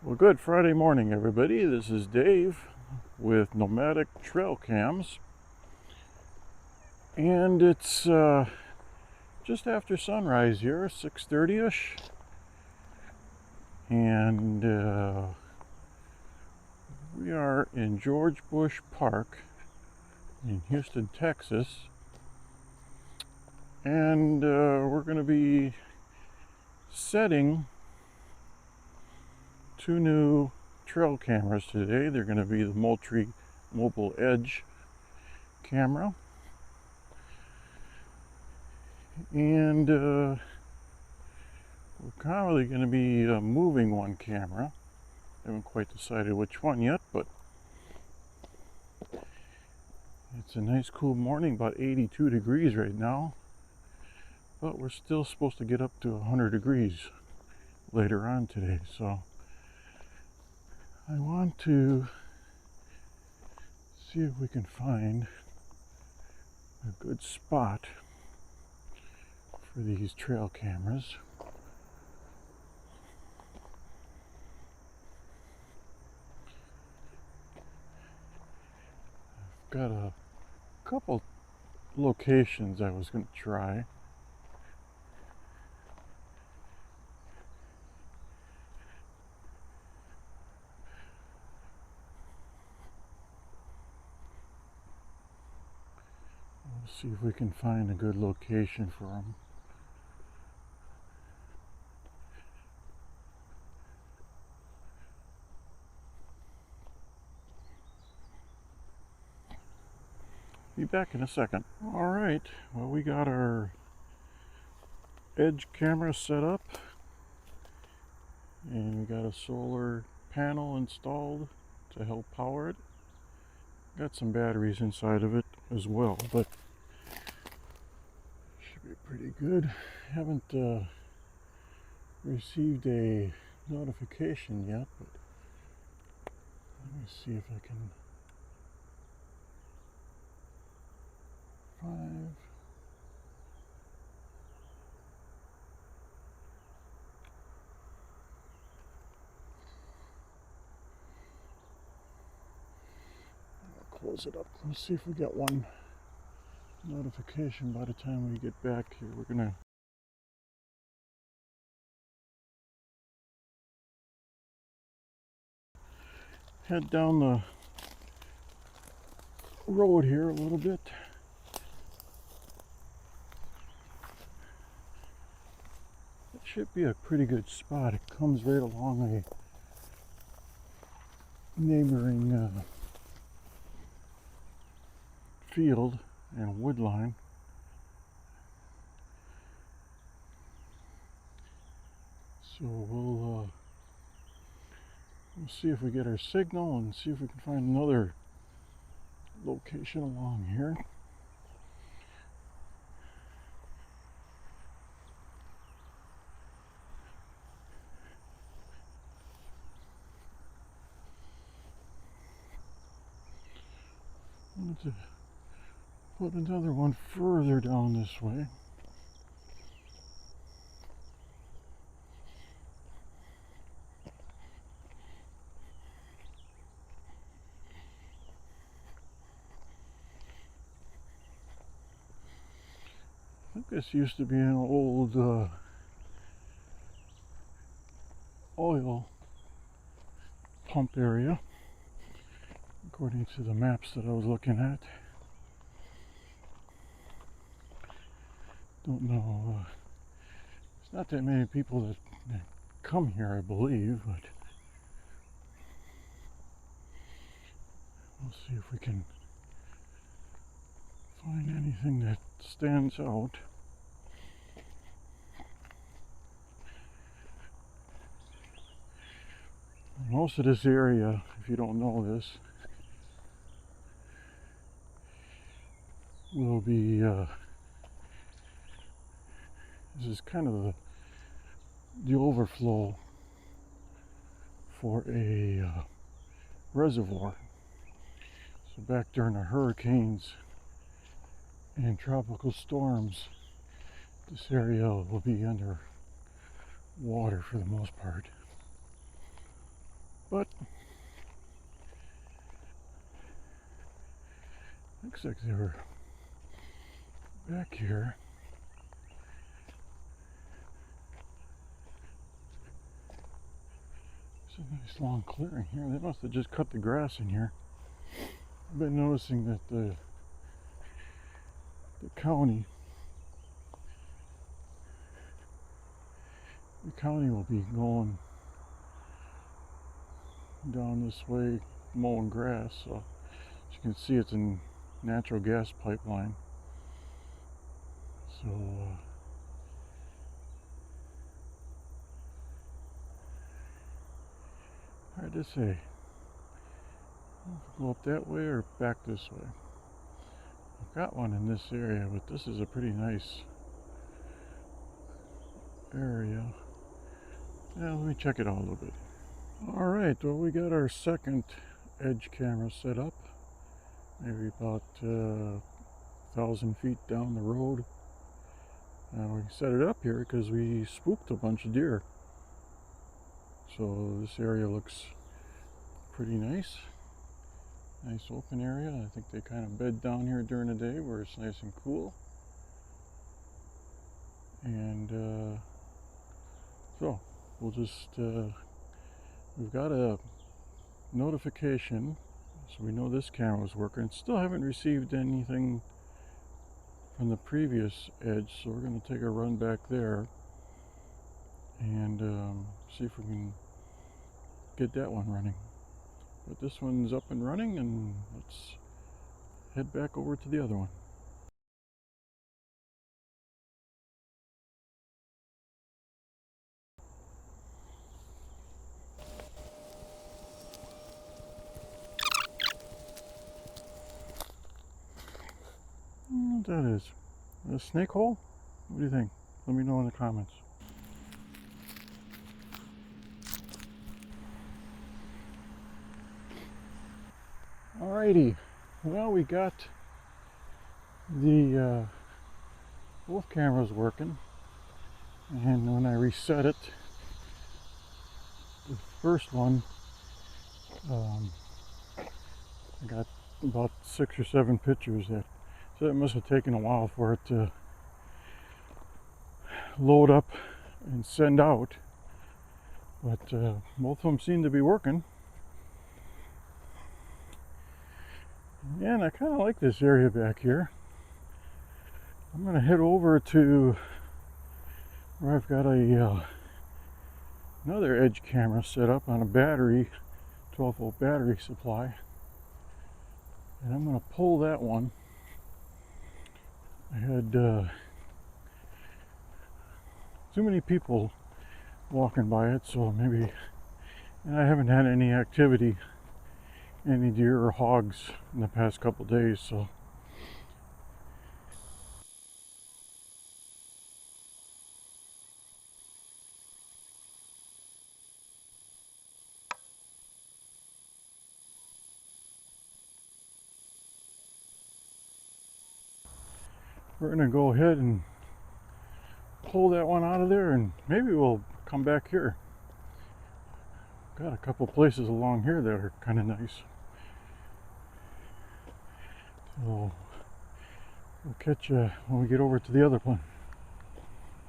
Well, good Friday morning, everybody. This is Dave with Nomadic Trail Cams, and it's just after sunrise here, 6:30ish, and we are in George Bush Park in Houston, Texas, and we're going to be setting two new trail cameras today. They're going to be the Moultrie Mobile Edge camera, and we're probably going to be moving one camera. I haven't quite decided which one yet, but it's a nice cool morning, about 82 degrees right now, but we're still supposed to get up to 100 degrees later on today. So I want to see if we can find a good spot for these trail cameras. I've got a couple locations I was going to try. Let's see if we can find a good location for them. Be back in a second. All right, well, we got our edge camera set up, and we got a solar panel installed to help power it. Got some batteries inside of it as well, but should be pretty good. Haven't received a notification yet, but let me see if I can find. Close it up. Let's see if we get one notification by the time we get back here. We're gonna head down the road here a little bit. It should be a pretty good spot. It comes right along a neighboring field and wood line. So we'll see if we get our signal and see if we can find another location along here. I wanted to put another one further down this way. I think this used to be an old oil pump area, according to the maps that I was looking at. Don't know. There's not that many people that come here, I believe, but we'll see if we can find anything that stands out. Most of this area, if you don't know this, will be this is kind of the overflow for a reservoir. So back during the hurricanes and tropical storms, this area will be under water for the most part. but looks like they were back here. It's a nice long clearing here. They must have just cut the grass in here. I've been noticing that the county will be going down this way mowing grass, so as you can see it's a natural gas pipeline, so hard to say. Go up that way or back this way. I've got one in this area, but this is a pretty nice area. Yeah, let me check it out a little bit. Alright, well, we got our second edge camera set up, maybe about 1,000 feet down the road. We set it up here because we spooked a bunch of deer. So this area looks pretty nice. Nice open area. I think they kind of bed down here during the day where it's nice and cool. And so we'll just, we've got a notification, so we know this camera was working. Still haven't received anything from the previous edge, so we're going to take a run back there and see if we can get that one running. But this one's up and running, and let's head back over to the other one. What that is? A snake hole? What do you think? Let me know in the comments. Alrighty, well, we got the both cameras working, and when I reset it, the first one, I got about 6 or 7 pictures that, so it must have taken a while for it to load up and send out, but both of them seem to be working. And I kind of like this area back here. I'm going to head over to where I've got a another edge camera set up on a battery, 12-volt battery supply, and I'm going to pull that one. I had too many people walking by it, so maybe, and I haven't had any activity, any deer or hogs in the past couple days, so we're gonna go ahead and pull that one out of there, and maybe we'll come back here. Got a couple places along here that are kind of nice. So we'll catch you when we get over to the other one.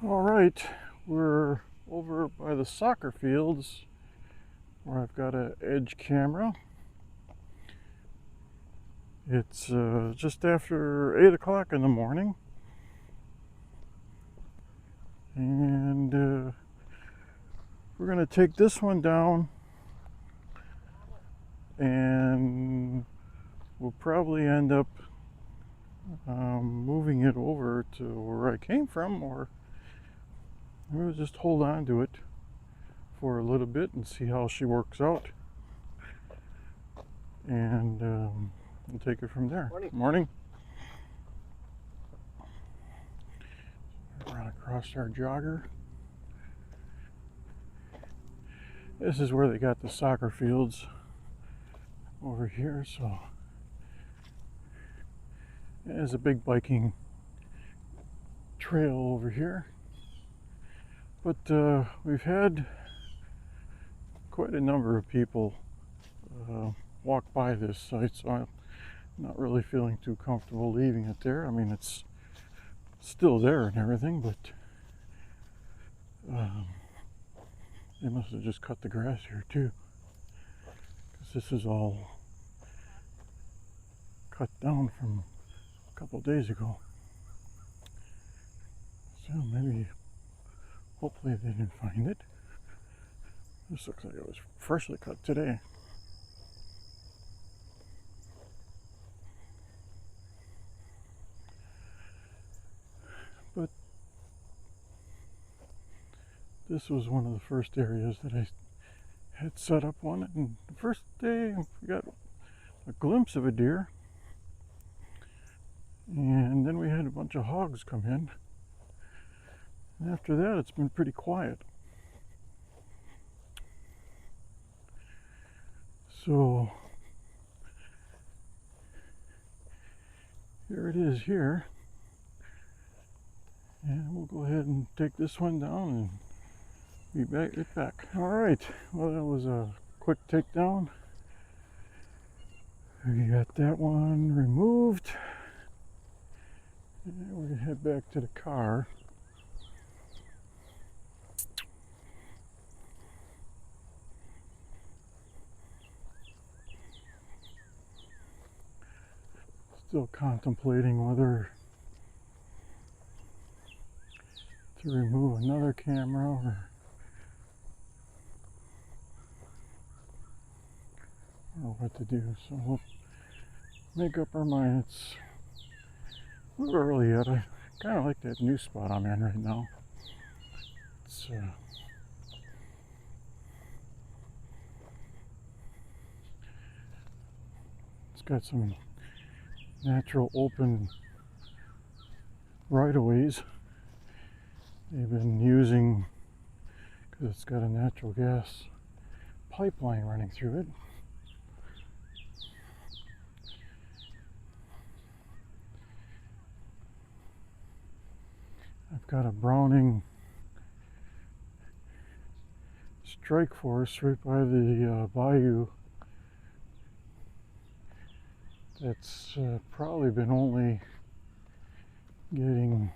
All right, we're over by the soccer fields where I've got an edge camera. It's just after 8 o'clock in the morning, and we're going to take this one down, and we'll probably end up moving it over to where I came from, or we'll just hold on to it for a little bit and see how she works out, and we'll take it from there. Morning. Run across our jogger. This is where they got the soccer fields over here, so there's a big biking trail over here. But we've had quite a number of people walk by this site, so I'm not really feeling too comfortable leaving it there. I mean, it's still there and everything, but they must have just cut the grass here too, because this is all cut down from a couple days ago. So maybe, hopefully they didn't find it. This looks like it was freshly cut today. But this was one of the first areas that I had set up on it, and the first day we got a glimpse of a deer, and then we had a bunch of hogs come in, and after that it's been pretty quiet. So here it is here, and we'll go ahead and take this one down and be right back. All right, well, that was a quick takedown. We got that one removed, and we're gonna head back to the car. Still contemplating whether to remove another camera or what to do. So we'll make up our mind. It's a little early yet. I kind of like that new spot I'm in right now. It's got some natural open right-of-ways they've been using, because it's got a natural gas pipeline running through it. I've got a Browning strike force right by the bayou that's probably been only getting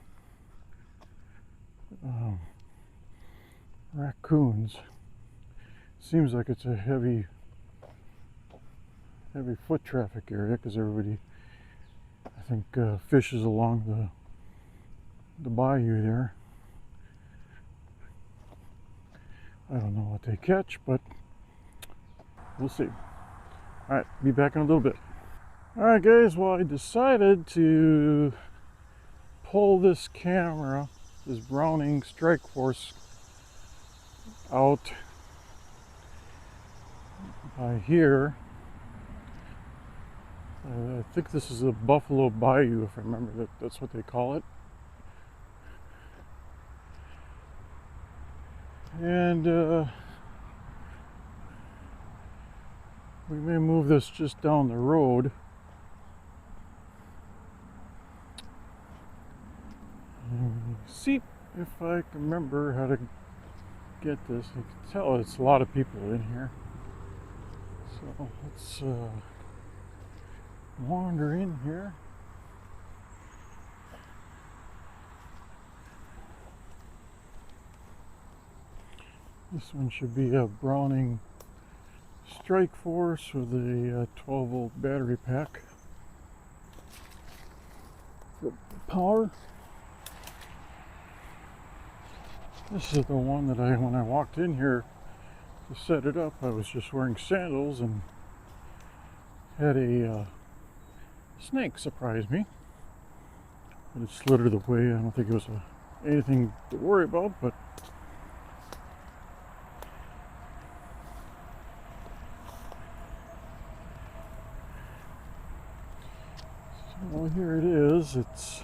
raccoons. Seems like it's a heavy foot traffic area, because everybody, I think, fishes along the bayou there. I don't know what they catch, but we'll see. All right, be back in a little bit. All right, guys, well, I decided to pull this camera, this Browning Strike Force, out by here. I think this is a Buffalo Bayou, if I remember that's what they call it. And we may move this just down the road. And see if I can remember how to get this. You can tell it's a lot of people in here. So let's wander in here. This one should be a Browning Strike Force with a 12-volt battery pack for power. This is the one that when I walked in here to set it up, I was just wearing sandals and had a snake surprise me. But it slithered away. I don't think it was anything to worry about, but well, here it is. It's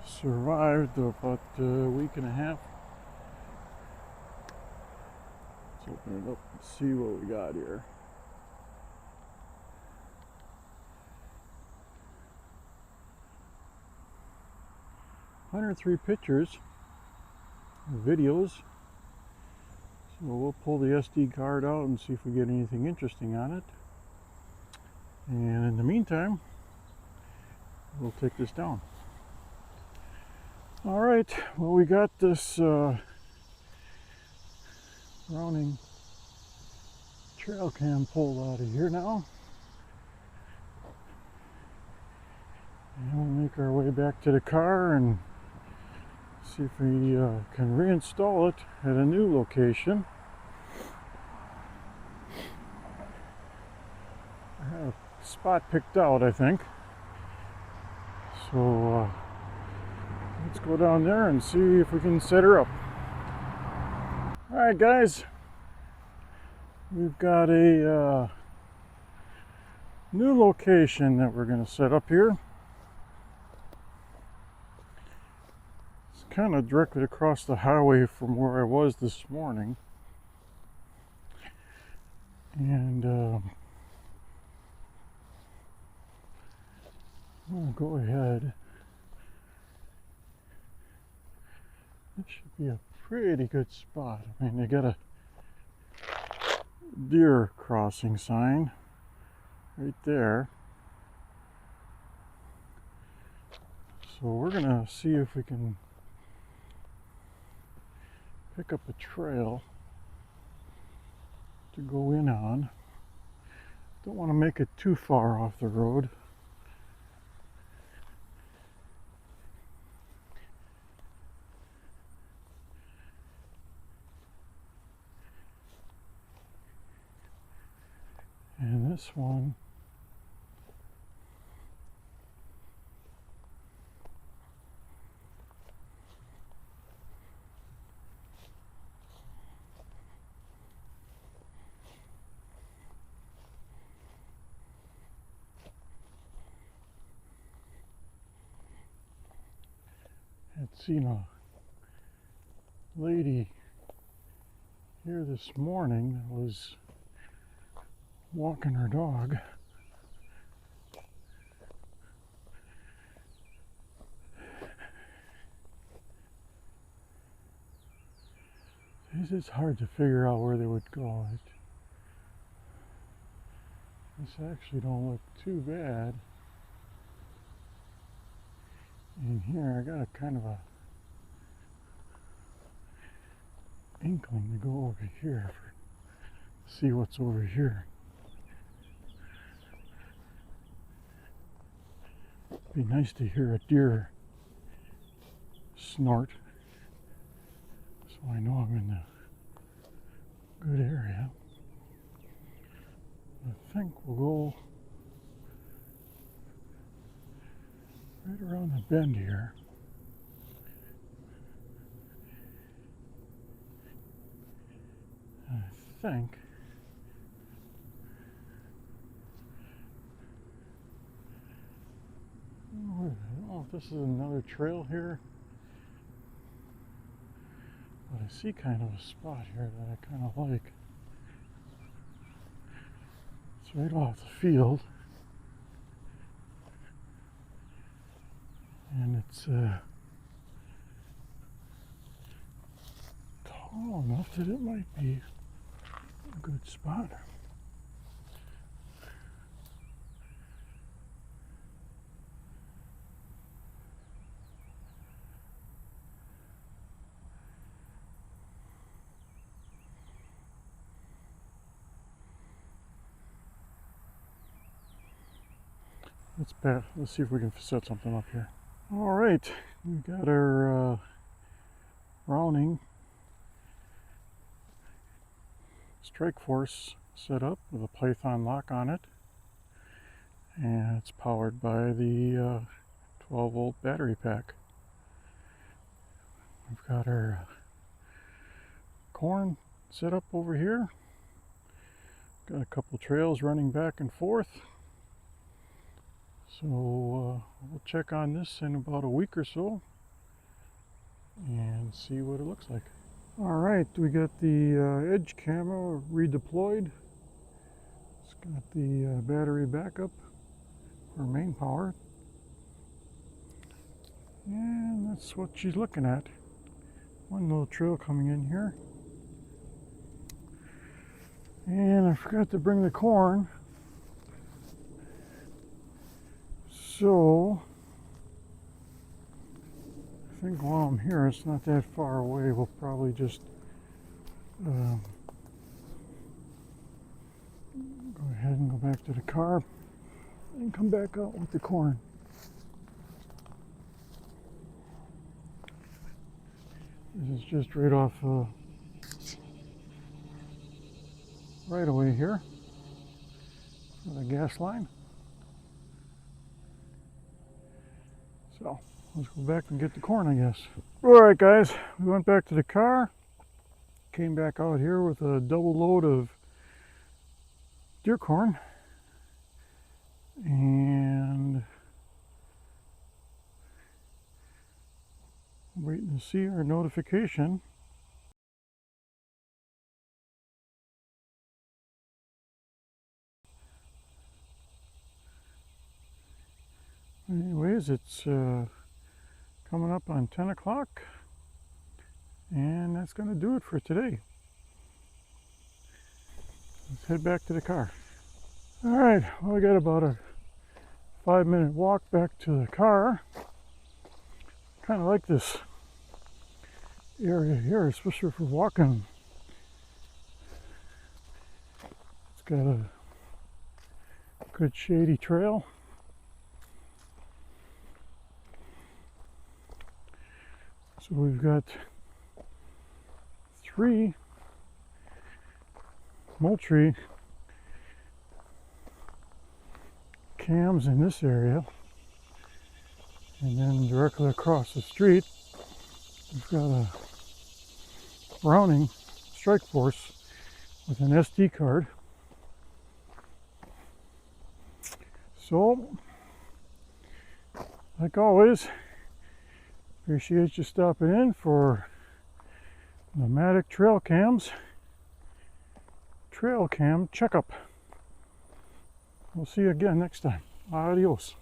survived about a week and a half. Let's open it up and see what we got here. "103 pictures, videos." So we'll pull the SD card out and see if we get anything interesting on it. And in the meantime, we'll take this down. All right, well, we got this Browning trail cam pulled out of here now. And we'll make our way back to the car and see if we can reinstall it at a new location. I have a spot picked out, I think. So let's go down there and see if we can set her up. All right, guys. We've got a new location that we're going to set up here. It's kind of directly across the highway from where I was this morning. And I'm going to go ahead. This should be a pretty good spot. I mean, they got a deer crossing sign right there. So we're gonna see if we can pick up a trail to go in on. Don't want to make it too far off the road. And this one had seen a lady here this morning that was walking her dog. It's hard to figure out where they would go. This actually don't look too bad. In here, I got a kind of a inkling to go over here see what's over here. Be nice to hear a deer snort, so I know I'm in a good area. I think we'll go right around the bend here. And I think I don't know if this is another trail here, but I see kind of a spot here that I kind of like. It's right off the field, and it's tall enough that it might be a good spot. Let's see if we can set something up here. All right, we got our Browning Strike Force set up with a Python lock on it, and it's powered by the 12-volt battery pack. We've got our corn set up over here. Got a couple trails running back and forth. So we'll check on this in about a week or so and see what it looks like. All right, we got the edge camera redeployed. It's got the battery backup for main power. And that's what she's looking at. One little trail coming in here. And I forgot to bring the corn. So I think while I'm here, it's not that far away. We'll probably just go ahead and go back to the car and come back out with the corn. This is just right off right away here for the gas line. So let's go back and get the corn, I guess. All right, guys, we went back to the car, came back out here with a double load of deer corn, and waiting to see our notification. Anyways, it's coming up on 10 o'clock, and that's going to do it for today. Let's head back to the car. All right, well, I got about a 5-minute walk back to the car. Kind of like this area here, especially for walking. It's got a good shady trail. So we've got 3 Moultrie cams in this area, and then directly across the street we've got a Browning Strike Force with an SD card. So, like always, appreciate you stopping in for Nomadic Trail Cam checkup. We'll see you again next time. Adios.